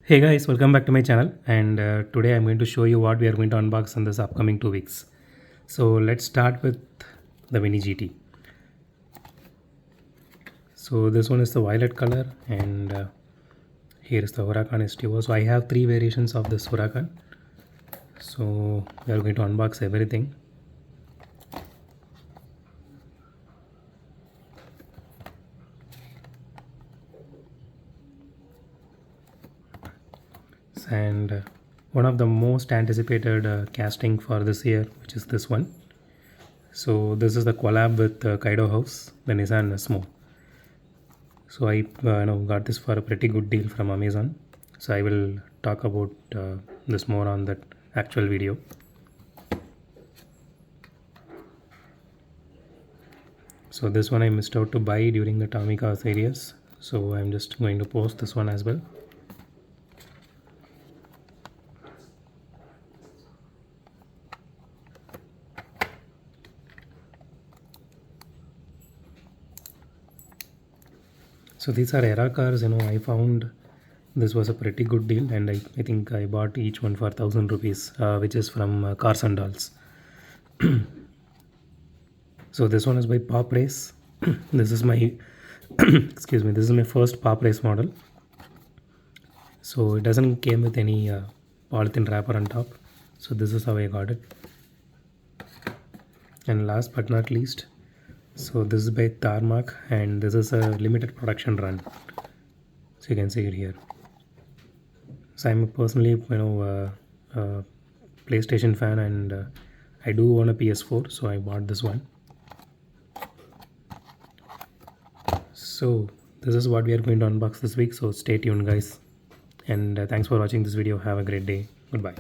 Hey guys, welcome back to my channel, and today I'm going to show you what we are going to unbox in this upcoming 2 weeks. So let's start with the Mini GT. So this one is the violet color, and here is the Huracan STO. So I have three variations of this Huracan. So we are going to unbox everything. And one of the most anticipated casting for this year, which is this one. So this is the collab with Kaido House, the Nissan Smo. So I got this for a pretty good deal from Amazon. So I will talk about this more on that actual video. So this one I missed out to buy during the TOMICA series. So I'm just going to post this one as well. So these are era cars. I found this was a pretty good deal, and I think I bought each one for 1,000 rupees, which is from Cars and Dolls. So this one is by Pop Race. This is my excuse me, this is my first Pop Race model. So it doesn't came with any polythene wrapper on top. So this is how I got it. And last but not least, so this is by TARMAC, and this is a limited production run. So you can see it here. So I'm personally PlayStation fan, and I do own a PS4, so I bought this one. So this is what we are going to unbox this week, so stay tuned guys, and thanks for watching this video. Have a great day. Goodbye.